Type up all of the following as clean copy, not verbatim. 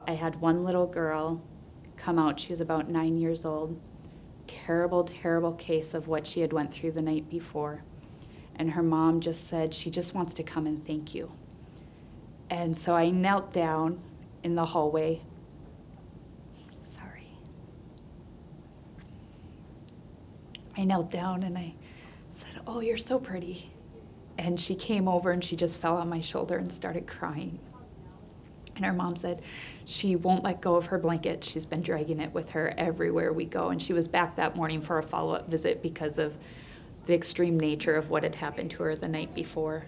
I had one little girl come out, she was about 9 years old, terrible, terrible case of what she had went through the night before. And her mom just said, she just wants to come and thank you. And so I knelt down in the hallway. Sorry. I knelt down and I said, "Oh, you're so pretty." And she came over and she just fell on my shoulder and started crying. And her mom said she won't let go of her blanket. She's been dragging it with her everywhere we go. And she was back that morning for a follow-up visit because of the extreme nature of what had happened to her the night before.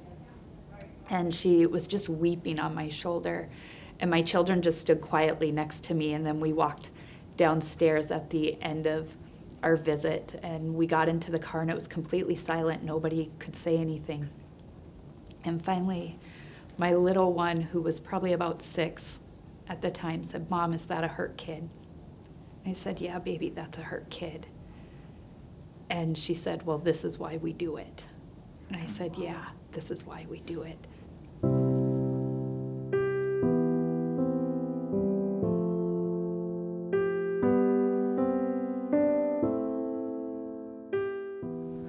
And she was just weeping on my shoulder. And my children just stood quietly next to me. And then we walked downstairs at the end of our visit. And we got into the car and it was completely silent. Nobody could say anything. And finally, my little one, who was probably about 6 at the time, said, "Mom, is that a hurt kid?" I said, "Yeah, baby, that's a hurt kid." And she said, "Well, this is why we do it." And I said, "Yeah, this is why we do it."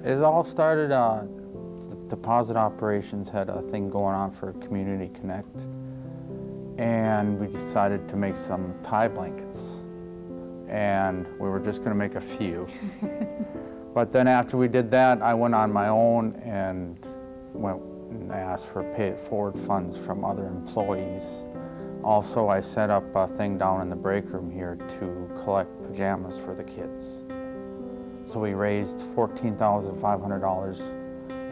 It all started, Deposit Operations had a thing going on for Community Connect, and we decided to make some tie blankets. And we were just gonna make a few. But then after we did that, I went on my own and went and asked for pay it forward funds from other employees. Also, I set up a thing down in the break room here to collect pajamas for the kids. So we raised $14,500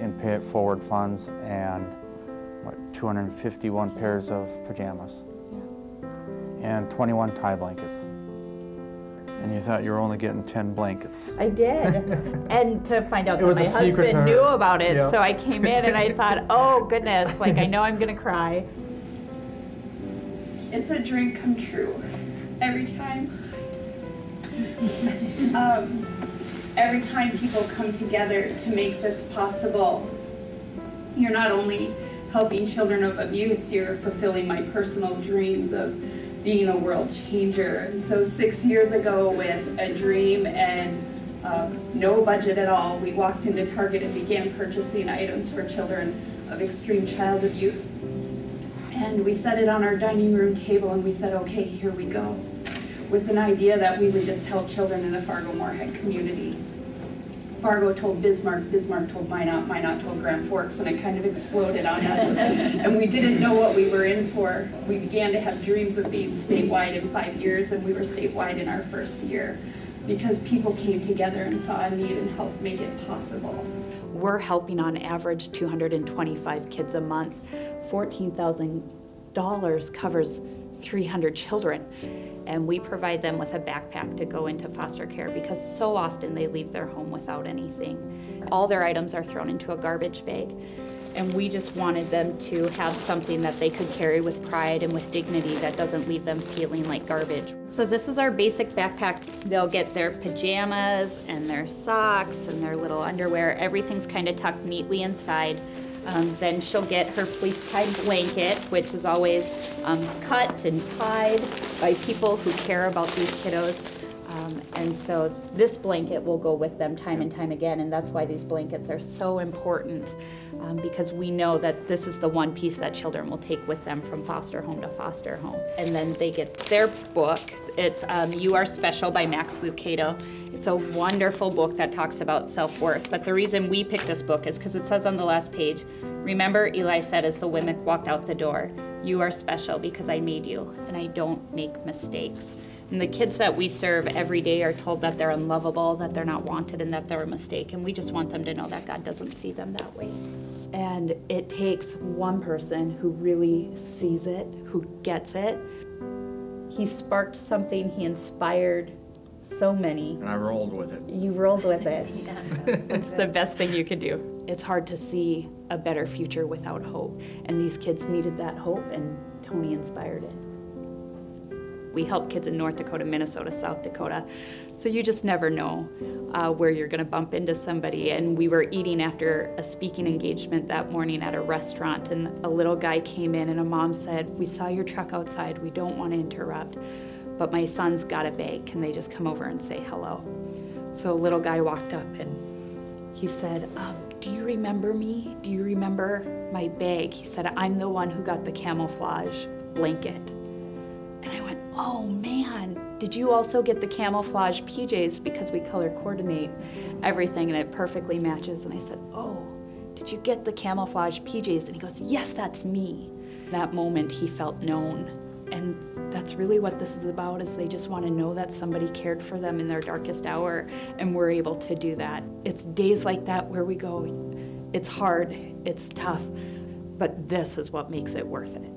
in pay it forward funds and 251 pairs of pajamas and 21 tie blankets. And you thought you were only getting 10 blankets. I did. And to find out It that was my a secret to husband her. knew about it, Yeah. so I came in and I thought, oh goodness, like I know I'm gonna cry. It's a dream come true every time. Every time people come together to make this possible, you're not only helping children of abuse, you're fulfilling my personal dreams of being a world changer. And so 6 years ago, with a dream and no budget at all, we walked into Target and began purchasing items for children of extreme child abuse. And we set it on our dining room table and we said, okay, here we go, with an idea that we would just help children in the Fargo-Moorhead community. Fargo told Bismarck, Bismarck told Minot, Minot told Grand Forks, and it kind of exploded on us. And we didn't know what we were in for. We began to have dreams of being statewide in 5 years, and we were statewide in our first year because people came together and saw a need and helped make it possible. We're helping on average 225 kids a month. $14,000 covers 300 children. And we provide them with a backpack to go into foster care because so often they leave their home without anything. All their items are thrown into a garbage bag. And we just wanted them to have something that they could carry with pride and with dignity that doesn't leave them feeling like garbage. So this is our basic backpack. They'll get their pajamas and their socks and their little underwear. Everything's kind of tucked neatly inside. Then she'll get her fleece-tied blanket, which is always cut and tied by people who care about these kiddos. And so this blanket will go with them time and time again, and that's why these blankets are so important, because we know that this is the one piece that children will take with them from foster home to foster home. And then they get their book. It's You Are Special by Max Lucado. It's a wonderful book that talks about self-worth, but the reason we picked this book is because it says on the last page, remember Eli said as the Wimmick walked out the door, you are special because I made you, and I don't make mistakes. And the kids that we serve every day are told that they're unlovable, that they're not wanted, and that they're a mistake, and we just want them to know that God doesn't see them that way. And it takes one person who really sees it, who gets it. He sparked something, he inspired so many. And I rolled with it. You rolled with it. It's the best thing you could do. It's hard to see a better future without hope. And these kids needed that hope, and Tony inspired it. We help kids in North Dakota, Minnesota, South Dakota. So you just never know where you're gonna bump into somebody. And we were eating after a speaking engagement that morning at a restaurant, and a little guy came in and a mom said, "We saw your truck outside, we don't wanna interrupt, but my son's got a bag, can they just come over and say hello?" So a little guy walked up and he said, "Do you remember me? Do you remember my bag?" He said, "I'm the one who got the camouflage blanket." And I went, "Oh man, did you also get the camouflage PJs?" Because we color coordinate everything and it perfectly matches. And I said, "Oh, did you get the camouflage PJs?" And he goes, "Yes, that's me." That moment he felt known. And that's really what this is about, is they just want to know that somebody cared for them in their darkest hour, and we're able to do that. It's days like that where we go, it's hard, it's tough, but this is what makes it worth it.